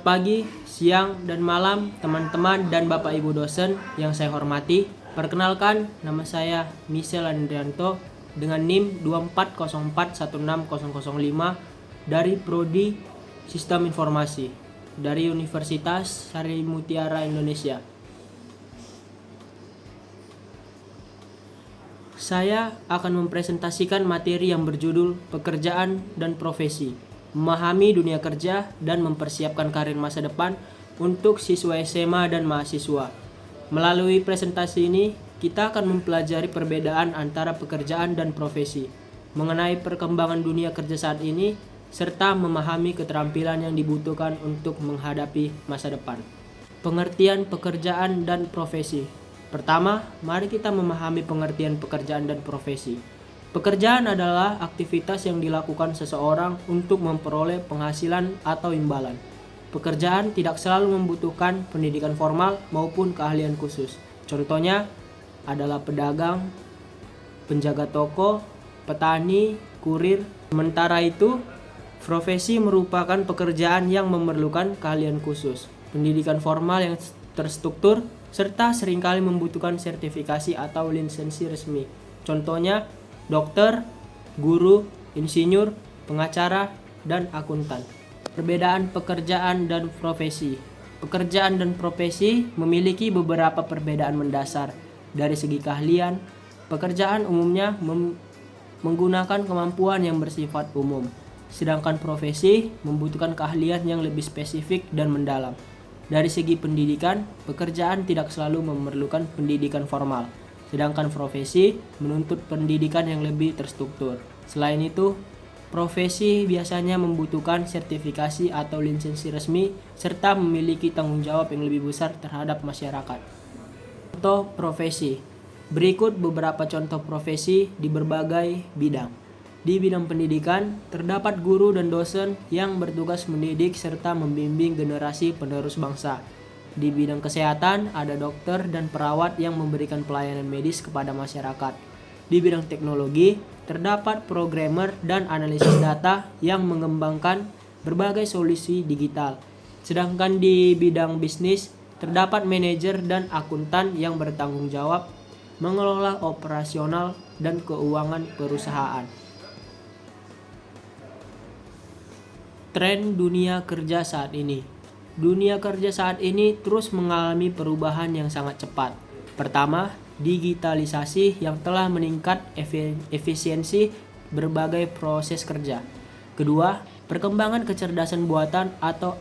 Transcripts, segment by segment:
Selamat pagi, siang, dan malam teman-teman dan Bapak Ibu dosen yang saya hormati. Perkenalkan, nama saya Michel Andrianto dengan NIM 2404160005 dari Prodi Sistem Informasi dari Universitas Sari Mutiara Indonesia. Saya akan mempresentasikan materi yang berjudul Pekerjaan dan Profesi, memahami dunia kerja dan mempersiapkan karir masa depan untuk siswa SMA dan mahasiswa. Melalui presentasi ini, kita akan mempelajari perbedaan antara pekerjaan dan profesi, mengenai perkembangan dunia kerja saat ini, serta memahami keterampilan yang dibutuhkan untuk menghadapi masa depan. Pengertian pekerjaan dan profesi. Pertama, mari kita memahami pengertian pekerjaan dan profesi. Pekerjaan adalah aktivitas yang dilakukan seseorang untuk memperoleh penghasilan atau imbalan. Pekerjaan tidak selalu membutuhkan pendidikan formal maupun keahlian khusus. Contohnya adalah pedagang, penjaga toko, petani, kurir. Sementara itu, profesi merupakan pekerjaan yang memerlukan keahlian khusus, pendidikan formal yang terstruktur, serta seringkali membutuhkan sertifikasi atau lisensi resmi. Contohnya, dokter, guru, insinyur, pengacara, dan akuntan. Perbedaan pekerjaan dan profesi. Pekerjaan dan profesi memiliki beberapa perbedaan mendasar. Dari segi keahlian, pekerjaan umumnya menggunakan kemampuan yang bersifat umum, sedangkan profesi membutuhkan keahlian yang lebih spesifik dan mendalam. Dari segi pendidikan, pekerjaan tidak selalu memerlukan pendidikan formal, sedangkan profesi menuntut pendidikan yang lebih terstruktur. Selain itu, profesi biasanya membutuhkan sertifikasi atau lisensi resmi serta memiliki tanggung jawab yang lebih besar terhadap masyarakat. Contoh profesi. Berikut beberapa contoh profesi di berbagai bidang. Di bidang pendidikan, terdapat guru dan dosen yang bertugas mendidik serta membimbing generasi penerus bangsa. Di bidang kesehatan, ada dokter dan perawat yang memberikan pelayanan medis kepada masyarakat. Di bidang teknologi, terdapat programmer dan analisis data yang mengembangkan berbagai solusi digital. Sedangkan di bidang bisnis, terdapat manajer dan akuntan yang bertanggung jawab mengelola operasional dan keuangan perusahaan. Tren dunia kerja saat ini. Dunia kerja saat ini terus mengalami perubahan yang sangat cepat. Pertama, digitalisasi yang telah meningkat efisiensi berbagai proses kerja. Kedua, perkembangan kecerdasan buatan atau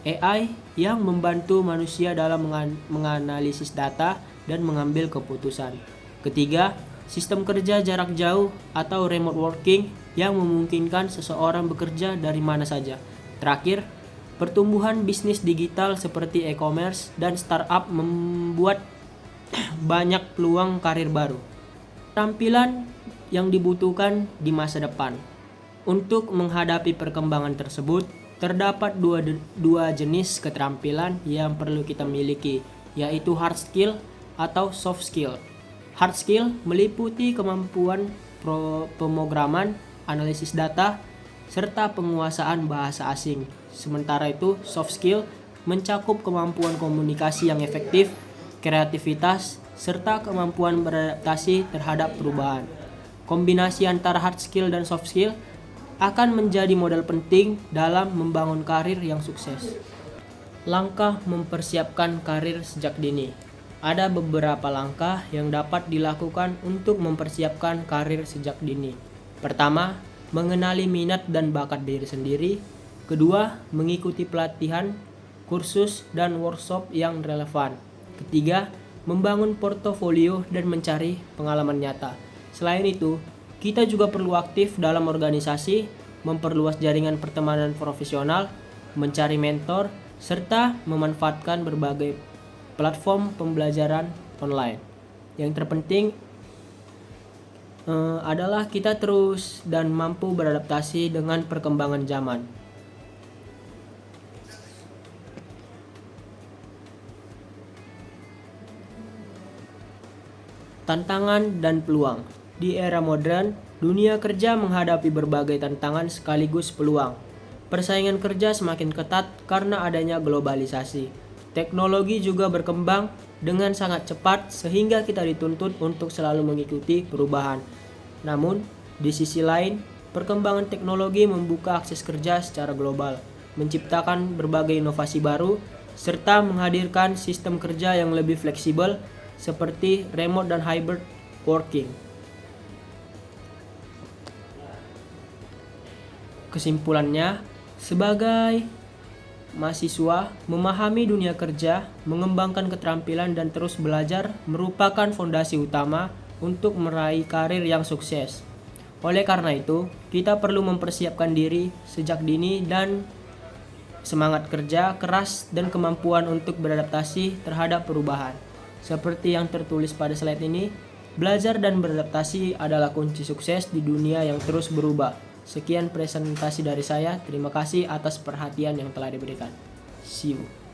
AI yang membantu manusia dalam menganalisis data dan mengambil keputusan. Ketiga, sistem kerja jarak jauh atau remote working yang memungkinkan seseorang bekerja dari mana saja. Terakhir, pertumbuhan bisnis digital seperti e-commerce dan startup membuat banyak peluang karir baru. Tampilan yang dibutuhkan di masa depan. Untuk menghadapi perkembangan tersebut, terdapat dua jenis keterampilan yang perlu kita miliki, yaitu hard skill atau soft skill. Hard skill meliputi kemampuan pemrograman, analisis data, serta penguasaan bahasa asing. Sementara itu, soft skill mencakup kemampuan komunikasi yang efektif, kreativitas, serta kemampuan beradaptasi terhadap perubahan. Kombinasi antara hard skill dan soft skill akan menjadi modal penting dalam membangun karir yang sukses. Langkah mempersiapkan karir sejak dini. Ada beberapa langkah yang dapat dilakukan untuk mempersiapkan karir sejak dini. Pertama, mengenali minat dan bakat diri sendiri. Kedua, mengikuti pelatihan, kursus, dan workshop yang relevan. Ketiga, membangun portofolio dan mencari pengalaman nyata. Selain itu, kita juga perlu aktif dalam organisasi, memperluas jaringan pertemanan profesional, mencari mentor, serta memanfaatkan berbagai platform pembelajaran online. Yang terpenting adalah kita terus dan mampu beradaptasi dengan perkembangan zaman. Tantangan dan peluang. Di era modern, dunia kerja menghadapi berbagai tantangan sekaligus peluang. Persaingan kerja semakin ketat karena adanya globalisasi. Teknologi juga berkembang dengan sangat cepat sehingga kita dituntut untuk selalu mengikuti perubahan. Namun, di sisi lain, perkembangan teknologi membuka akses kerja secara global, menciptakan berbagai inovasi baru, serta menghadirkan sistem kerja yang lebih fleksibel seperti remote dan hybrid working. Kesimpulannya, sebagai mahasiswa, memahami dunia kerja, mengembangkan keterampilan dan terus belajar merupakan fondasi utama untuk meraih karir yang sukses. Oleh karena itu, kita perlu mempersiapkan diri sejak dini dan semangat kerja keras dan kemampuan untuk beradaptasi terhadap perubahan. Seperti yang tertulis pada slide ini, belajar dan beradaptasi adalah kunci sukses di dunia yang terus berubah. Sekian presentasi dari saya. Terima kasih atas perhatian yang telah diberikan. See you.